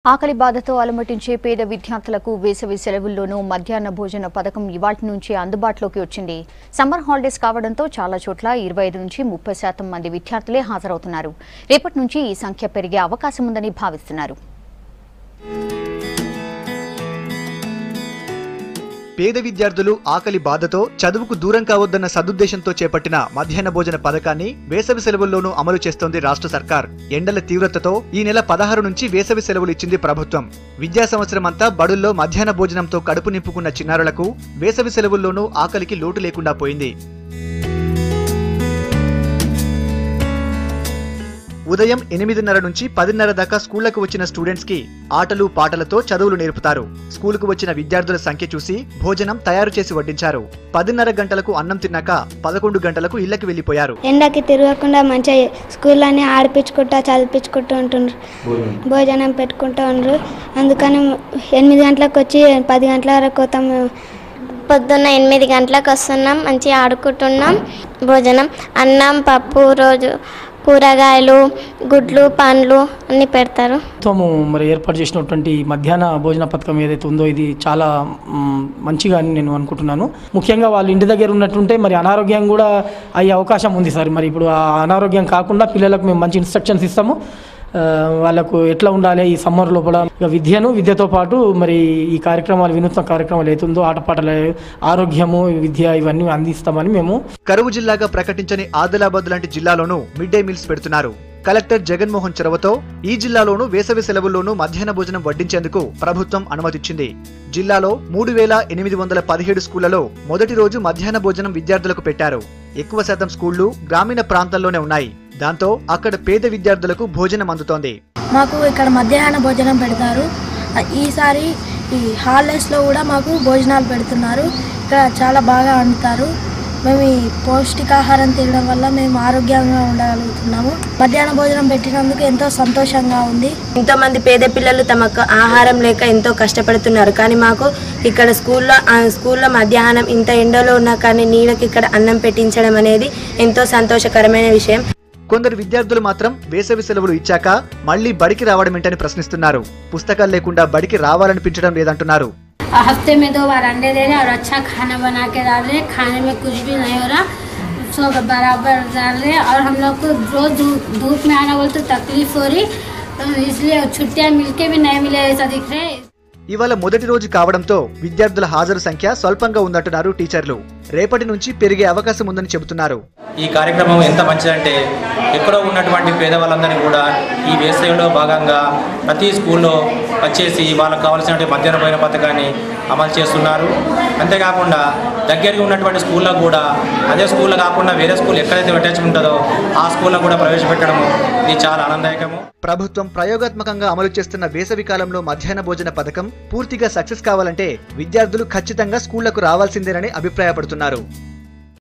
ఆకలి బాధతో అలమటించే పేద విద్యార్థులకు వేసవి సెలవుల్లోనూ మధ్యాహ్న భోజన పథకం ఇవాల్టి నుంచి అందుబాటులోకి వచ్చింది. సమ్మర్ హాలిడేస్ కావడంతో చాలా చోట్ల 25 నుంచి 30% మంది విద్యార్థులే హాజరవుతున్నారు. రేపటి నుంచి ఈ సంఖ్య పెరిగే అవకాశం ఉందని భావిస్తున్నారు. పేద విద్యార్థులు ఆకలి బాధతో చదువుకు దూరం కావద్దన్న సదుద్దేశంతో చేపట్టిన మధ్యాహ్న భోజన పథకాన్ని వేసవి సెలవుల్లోనూ అమలు చేస్తోంది రాష్ట్ర సర్కార్. ఎండల తీవ్రతతో ఈ నెల 16 నుంచి వేసవి సెలవులు ఇచ్చింది ప్రభుత్వం. విద్యా సంవత్సరం అంతా బడుల్లో మధ్యాహ్న భోజనంతో కడుపు నింపుకున్న చిన్నారులకు వేసవి సెలవుల్లోనూ ఆకలికి లోటు లేకుండా పోయింది. ఉదయం 8:30 నుంచి 10:30 దాకా స్కూళ్లకు వచ్చిన స్టూడెంట్స్ కి ఆటలు పాటలతో చదువులు నేర్పుతారు. స్కూలుకు వచ్చిన విద్యార్థుల సంఖ్య చూసి భోజనం తయారు చేసి వడ్డించారు. 10:30 గంటలకు అన్నం తిన్నాక 11 గంటలకు ఇళ్లకు వెళ్లిపోయారు. ఎండకి తిరగకుండా మంచిగా స్కూల్లోనే ఆడిపించుకుంటా చదివించుకుంటూ ఉంటుండ్రు, భోజనం పెట్టుకుంటూ ఉండ్రు. అందుకని 8 గంటలకు వచ్చి 10 గంటల వరకు వస్తాం. పొద్దున్న 8 గంటలకు వస్తున్నాం, మంచిగా ఆడుకుంటున్నాం. భోజనం అన్నం పప్పు రోజు కూరగాయలు గుడ్లు పండ్లు అన్ని పెడతారు. మరి ఏర్పాటు చేసినటువంటి మధ్యాహ్న భోజన పథకం ఏదైతే ఉందో ఇది చాలా మంచిగా అని నేను అనుకుంటున్నాను. ముఖ్యంగా వాళ్ళు ఇంటి దగ్గర ఉన్నట్టుంటే మరి అనారోగ్యం కూడా అయ్యే అవకాశం ఉంది సార్. మరి ఇప్పుడు ఆ అనారోగ్యం కాకుండా పిల్లలకు మేము మంచి ఇన్స్ట్రక్షన్స్ ఇస్తాము. వాళ్ళకు ఎట్లా ఉండాలి ఈ సమ్మర్ లోపల విద్యతో పాటు మరి ఈ కార్యక్రమాలు వినూత్న కార్యక్రమాలు ఏతుందో ఆటపాటల ఆరోగ్యము విద్య ఇవన్నీ అందిస్తామని మేము. కరువు జిల్లాగా ప్రకటించని ఆదిలాబాద్ లాంటి జిల్లాలోనూ మిడ్ డే మీల్స్ పెడుతున్నారు. కలెక్టర్ జగన్మోహన్ చొరవతో ఈ జిల్లాలోనూ వేసవి సెలవుల్లోనూ మధ్యాహ్న భోజనం వడ్డించేందుకు ప్రభుత్వం అనుమతిచ్చింది. జిల్లాలో 3817 స్కూళ్లలో మొదటి రోజు మధ్యాహ్న భోజనం విద్యార్థులకు పెట్టారు. ఎక్కువ శాతం స్కూళ్లు గ్రామీణ ప్రాంతాల్లోనే ఉన్నాయి. దాంతో అక్కడ పేద విద్యార్థులకు భోజనం అందుతోంది. మాకు ఇక్కడ మధ్యాహ్న భోజనం పెడతారు. ఈసారి ఈ హాలిడేస్లో కూడా మాకు భోజనాలు పెడుతున్నారు. ఇక్కడ చాలా బాగా వండుతారు. మేము ఈ పౌష్టికాహారం తినడం వల్ల మేము ఆరోగ్యంగా ఉండగలుగుతున్నాము. మధ్యాహ్న భోజనం పెట్టినందుకు ఎంతో సంతోషంగా ఉంది. ఎంతోమంది పేద పిల్లలు తమకు ఆహారం లేక ఎంతో కష్టపడుతున్నారు. కానీ మాకు ఇక్కడ స్కూల్లో మధ్యాహ్నం ఇంత ఎండలో ఉన్నా కానీ నీళ్ళకి ఇక్కడ అన్నం పెట్టించడం అనేది ఎంతో సంతోషకరమైన విషయం. కొందరు విద్యార్థులు మాత్రం వేసవి సెలవులు ఇచ్చాక మళ్లీ బడికి రావడమేంటని ప్రశ్నిస్తున్నారు. పుస్తకాలు లేకుండా బడికి రావాలనిపించడం లేదంటున్నారు. हफ्ते में 2 बार अंडे दे रहे और अच्छा खाना बना के डाल रहे, खाने में कुछ भी नहीं हो रहा, सब बराबर डाल रहे और हम लोग को रोज धूप में आना बोलते तकलीफ हो रही, इसलिए छुट्टियां मिलके भी नहीं मिले ऐसा दिख रहे. ఇవాళ మొదటి రోజు కావడంతో విద్యార్థుల హాజరు సంఖ్య స్వల్పంగా ఉందంటున్నారు టీచర్లు. రేపటి నుంచి పెరిగే అవకాశం ఉందని చెబుతున్నారు. ఈ కార్యక్రమం ఎంత మంచిదంటే ఎక్కడో ఉన్నటువంటి పేదవాళ్ళందరినీ కూడా ఈ వేసవిలో భాగంగా ప్రతి స్కూల్లో వచ్చేసి వాళ్ళకు కావాల్సినటువంటి మధ్యాహ్న భోజన పథకాన్ని అమలు చేస్తున్నారు. అంతేకాకుండా దగ్గరగా ఉన్నటువంటి స్కూల్లో కూడా అదే స్కూల్లో కాకుండా వేరే స్కూల్ ఎక్కడైతే అటాచ్ ఉంటుందో ఆ స్కూల్లో కూడా ప్రవేశపెట్టడము ఇది చాలా ఆనందదాయకము. ప్రభుత్వం ప్రయోగాత్మకంగా అమలు చేస్తున్న వేసవి కాలంలో మధ్యాహ్న భోజన పథకం పూర్తిగా సక్సెస్ కావాలంటే విద్యార్థులు ఖచ్చితంగా స్కూళ్లకు రావాల్సిందేనని అభిప్రాయపడుతున్నారు.